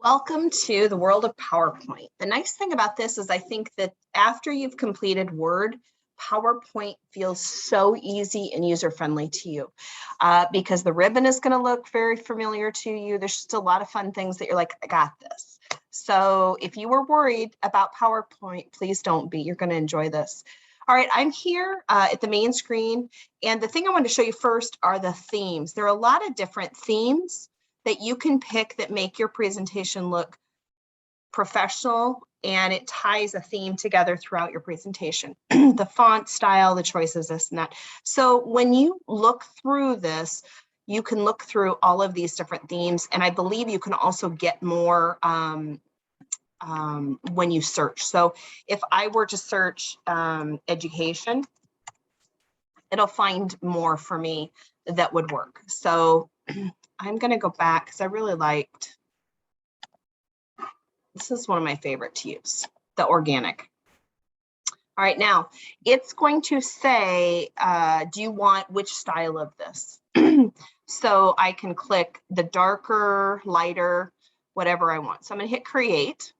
Welcome to the world of PowerPoint. The nice thing about this is I think that after you've completed Word, PowerPoint feels so easy and user-friendly to you because the ribbon is going to look very familiar to you. There's just a lot of fun things that you're like, I got this. So if you were worried about PowerPoint, please don't be. You're going to enjoy this. All right, I'm here at the main screen, and the thing I want to show you first are the themes. There are a lot of different themes that you can pick that make your presentation look professional, and it ties a theme together throughout your presentation. The font style, the choices, this and that. So when you look through this, you can look through all of these different themes, and I believe you can also get more when you search. So if I were to search education, it'll find more for me that would work. So I'm going to go back because I really liked, this is one of my favorite to use, the organic. All right, now it's going to say, do you want which style of this? So I can click the darker, lighter, whatever I want. So I'm going to hit create.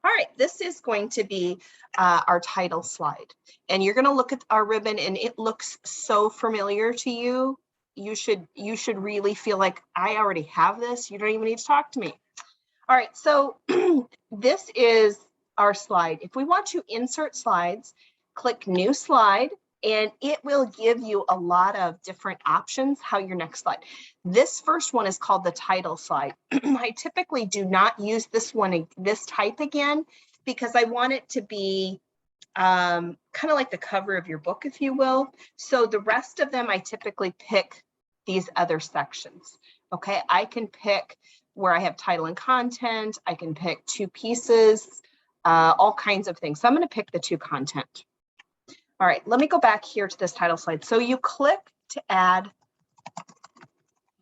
All right, this is going to be our title slide. And you're going to look at our ribbon and it looks so familiar to you. You should really feel like I already have this. You don't even need to talk to me. All right, so this is our slide. If we want to insert slides, click new slide, and it will give you a lot of different options how your next slide. This first one is called the title slide. I typically do not use this one, this type again, because I want it to be kind of like the cover of your book, if you will. So the rest of them, I typically pick these other sections. Okay, I can pick where I have title and content. I can pick two pieces, all kinds of things. So I'm going to pick the two content. All right, let me go back here to this title slide. So you click to add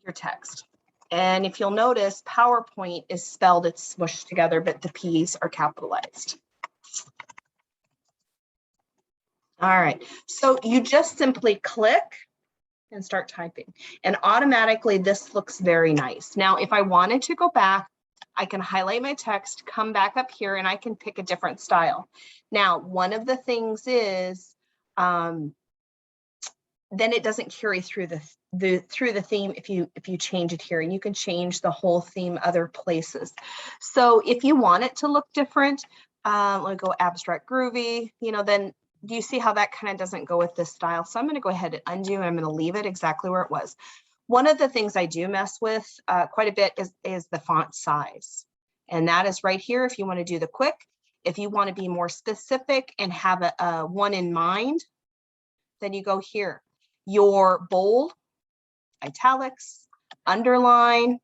your text. And if you'll notice, PowerPoint is spelled, it's smushed together, but the P's are capitalized. All right, so you just simply click and start typing. And automatically this looks very nice. Now, if I wanted to go back, I can highlight my text, come back up here, and I can pick a different style. Now, one of the things is, then it doesn't carry through the theme if you change it here, and you can change the whole theme other places. So if you want it to look different, let me go abstract groovy, then do you see how that kind of doesn't go with this style? So I'm going to go ahead and undo, and I'm going to leave it exactly where it was. One of the things I do mess with quite a bit is the font size. And that is right here if you want to do the quick. If you want to be more specific and have a one in mind, then you go here. Your bold, italics, underline,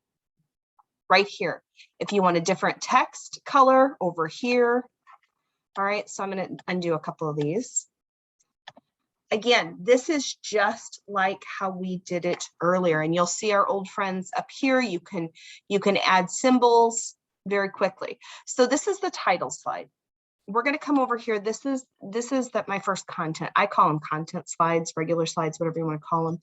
right here. If you want a different text color, over here. All right, so I'm going to undo a couple of these. Again, this is just like how we did it earlier, and you'll see our old friends up here. You can add symbols very quickly. So this is the title slide. We're going to come over here. This is my first content. I call them content slides, regular slides, whatever you want to call them.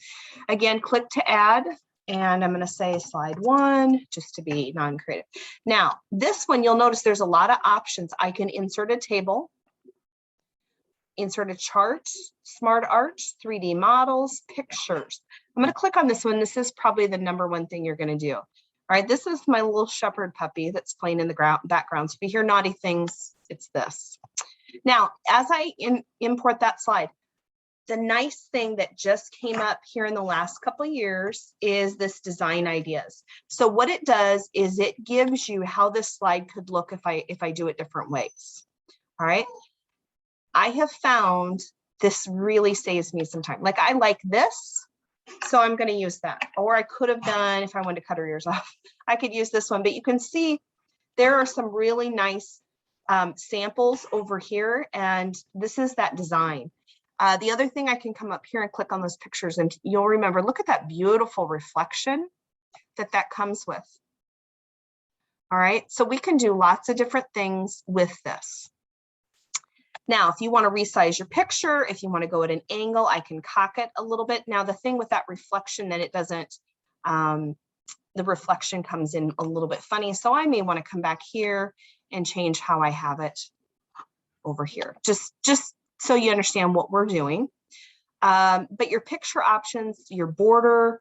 Again, click to add, and I'm going to say slide 1 just to be non-creative. Now, this one, you'll notice there's a lot of options. I can insert a table, insert a chart, smart art, 3D models, pictures. I'm going to click on this one. This is probably the #1 thing you're going to do. All right, this is my little shepherd puppy that's playing in the background. So if you hear naughty things, it's this. Now, as I import that slide, the nice thing that just came up here in the last couple of years is this design ideas. So what it does is it gives you how this slide could look if I do it different ways. All right. I have found this really saves me some time. Like I like this, so I'm going to use that. Or I could have done, if I wanted to cut her ears off, I could use this one. But you can see there are some really nice samples over here, and this is that design. The other thing, I can come up here and click on those pictures, and you'll remember, look at that beautiful reflection that comes with. All right, so we can do lots of different things with this. Now, if you want to resize your picture, if you want to go at an angle, I can cock it a little bit. Now, the thing with that reflection, that it doesn't the reflection comes in a little bit funny. So I may want to come back here and change how I have it over here, just so you understand what we're doing. But your picture options, your border,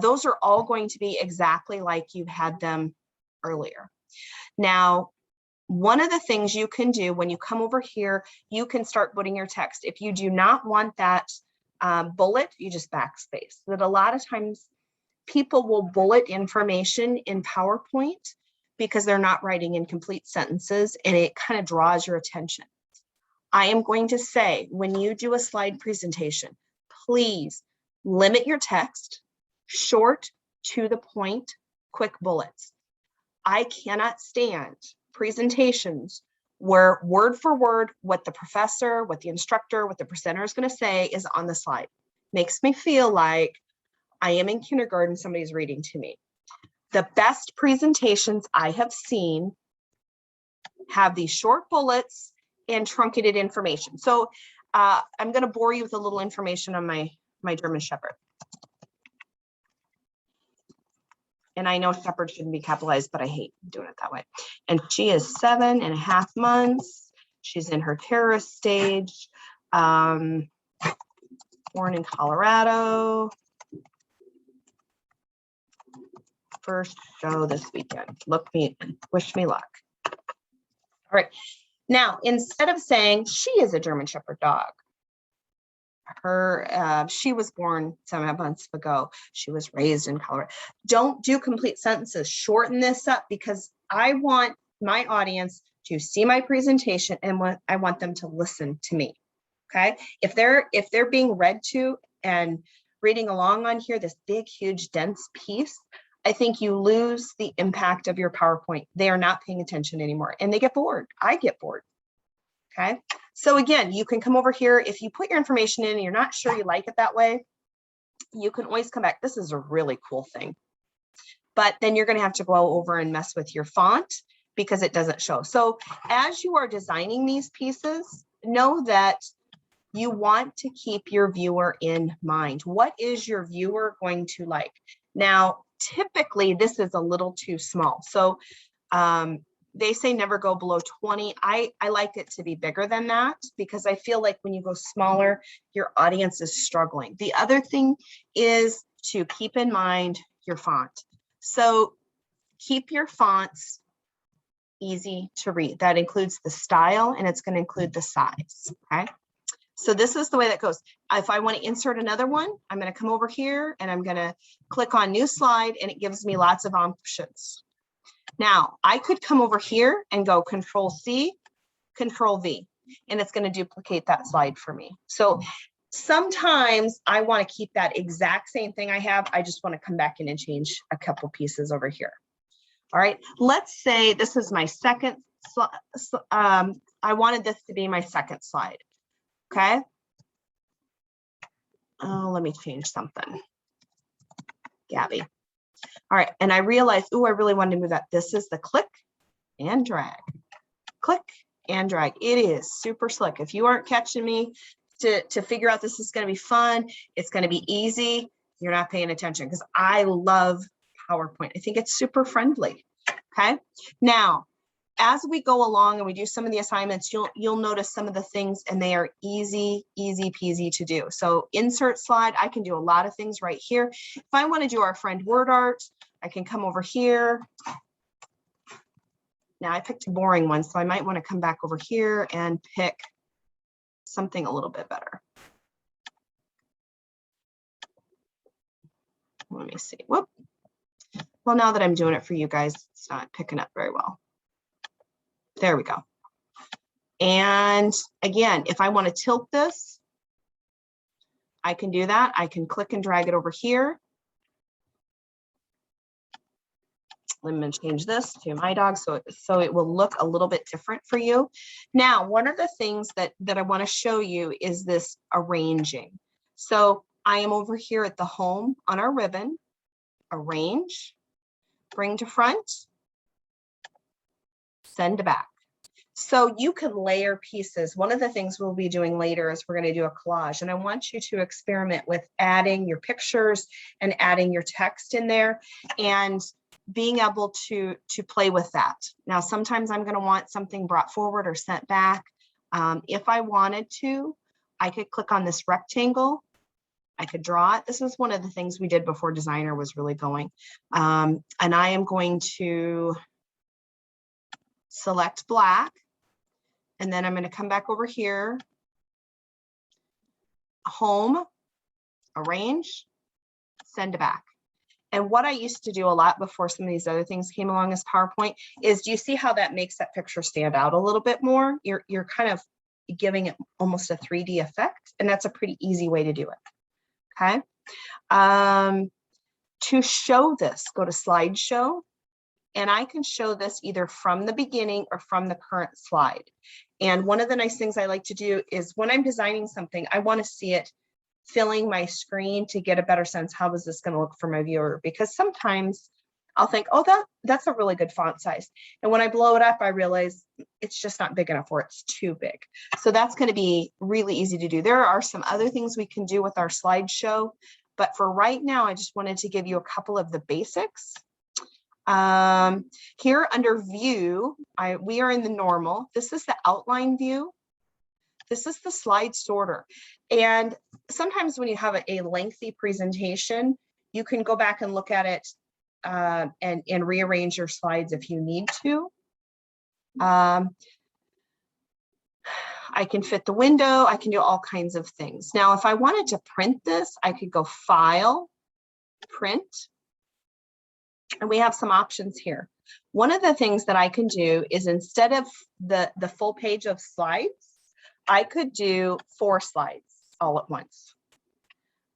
those are all going to be exactly like you had them earlier. Now, one of the things you can do when you come over here, you can start putting your text. If you do not want that bullet, you just backspace. That a lot of times people will bullet information in PowerPoint because they're not writing in complete sentences, and it kind of draws your attention. I am going to say, when you do a slide presentation, please limit your text, short, to the point, quick bullets. I cannot stand presentations where word for word, what the professor, what the instructor, what the presenter is going to say is on the slide. Makes me feel like I am in kindergarten, somebody's reading to me. The best presentations I have seen have these short bullets and truncated information. So I'm going to bore you with a little information on my German Shepherd. And I know Shepherd shouldn't be capitalized, but I hate doing it that way. And she is 7.5 months. She's in her terror stage. Born in Colorado. First show this weekend. Wish me luck. All right. Now, instead of saying she is a German Shepherd dog, she was born 7 months ago. She was raised in Colorado. Don't do complete sentences. Shorten this up because I want my audience to see my presentation and I want them to listen to me. Okay. If they're being read to and reading along on here, this big, huge, dense piece, I think you lose the impact of your PowerPoint. They are not paying attention anymore and they get bored. I get bored. Okay. So again, you can come over here. If you put your information in and you're not sure you like it that way, you can always come back. This is a really cool thing. But then you're going to have to go over and mess with your font because it doesn't show. So as you are designing these pieces, know that you want to keep your viewer in mind. What is your viewer going to like? Now, typically this is a little too small. So they say never go below 20. I like it to be bigger than that because I feel like when you go smaller, your audience is struggling. The other thing is to keep in mind your font. So keep your fonts easy to read. That includes the style and it's going to include the size. Okay. So this is the way that goes. If I want to insert another one, I'm going to come over here and I'm going to click on new slide and it gives me lots of options. Now I could come over here and go Control C, Control V, and it's going to duplicate that slide for me. So sometimes I want to keep that exact same thing I have. I just want to come back in and change a couple pieces over here. All right, let's say this is my second, I wanted this to be my second slide. Okay. Oh, let me change something. Gabby. All right, and I realized, oh, I really wanted to move that. This is the click and drag. Click and drag. It is super slick. If you aren't catching me to figure out this is going to be fun, it's going to be easy, you're not paying attention because I love PowerPoint. I think it's super friendly. Okay. Now, as we go along and we do some of the assignments, you'll notice some of the things and they are easy peasy to do. So insert slide, I can do a lot of things right here. If I want to do our friend word art, I can come over here. Now I picked a boring one, so I might want to come back over here and pick something a little bit better. Let me see. Whoop. Well, now that I'm doing it for you guys, it's not picking up very well. There we go. And again, if I want to tilt this, I can do that. I can click and drag it over here. I'm going to change this to my dog so it will look a little bit different for you. Now, one of the things that I want to show you is this arranging. So I am over here at the home on our ribbon, arrange, bring to front, send to back. So you can layer pieces. One of the things we'll be doing later is we're going to do a collage, and I want you to experiment with adding your pictures and adding your text in there and being able to play with that. Now, sometimes I'm going to want something brought forward or sent back. If I wanted to, I could click on this rectangle. I could draw it. This is one of the things we did before Designer was really going. And I am going to select black. And then I'm going to come back over here, home, arrange, send it back. And what I used to do a lot before some of these other things came along as PowerPoint is, do you see how that makes that picture stand out a little bit more? You're kind of giving it almost a 3D effect, and that's a pretty easy way to do it. Okay. To show this, go to slideshow, and I can show this either from the beginning or from the current slide. And one of the nice things I like to do is when I'm designing something, I want to see it filling my screen to get a better sense. How is this going to look for my viewer? Because sometimes I'll think, oh, that's a really good font size. And when I blow it up, I realize it's just not big enough, or it's too big. So that's going to be really easy to do. There are some other things we can do with our slideshow, but for right now, I just wanted to give you a couple of the basics. Here under view, we are in the normal. This is the outline view. This is the slide sorter. And sometimes when you have a lengthy presentation, you can go back and look at it and rearrange your slides if you need to. I can fit the window. I can do all kinds of things. Now, if I wanted to print this, I could go File, Print. And we have some options here. One of the things that I can do is, instead of the full page of slides, I could do 4 slides all at once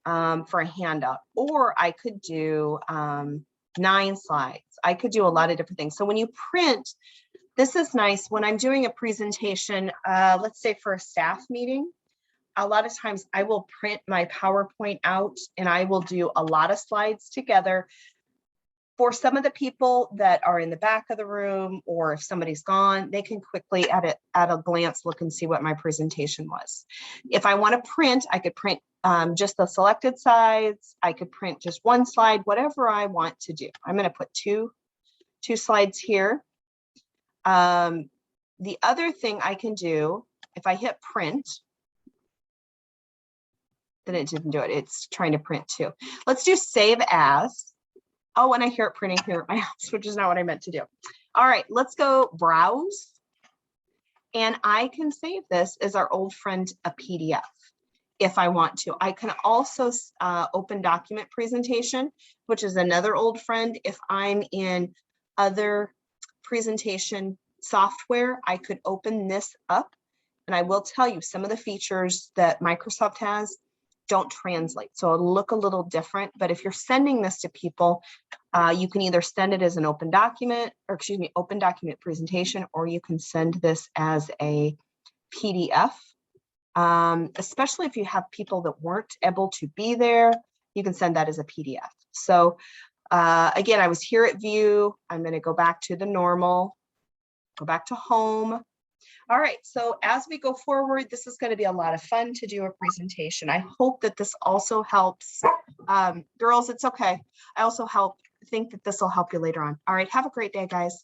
for a handout, or I could do 9 slides. I could do a lot of different things. So when you print, this is nice. When I'm doing a presentation, let's say for a staff meeting, a lot of times I will print my PowerPoint out and I will do a lot of slides together. For some of the people that are in the back of the room, or if somebody's gone, they can quickly at a glance look and see what my presentation was. If I want to print, I could print just the selected slides. I could print just 1 slide, whatever I want to do. I'm going to put two slides here. The other thing I can do, if I hit print, then it didn't do it. It's trying to print too. Let's do save as. Oh, and I hear it printing here at my house, which is not what I meant to do. All right, let's go browse. And I can save this as our old friend, a PDF, if I want to. I can also open document presentation, which is another old friend. If I'm in other presentation software, I could open this up. And I will tell you, some of the features that Microsoft has don't translate. So it'll look a little different, but if you're sending this to people, you can either send it as an open document, or excuse me, open document presentation, or you can send this as a PDF. Especially if you have people that weren't able to be there, you can send that as a PDF. So again, I was here at view. I'm going to go back to the normal, go back to home. All right, so as we go forward, this is going to be a lot of fun to do a presentation. I hope that this also helps. Girls, it's okay. I also think that this will help you later on. All right, have a great day, guys.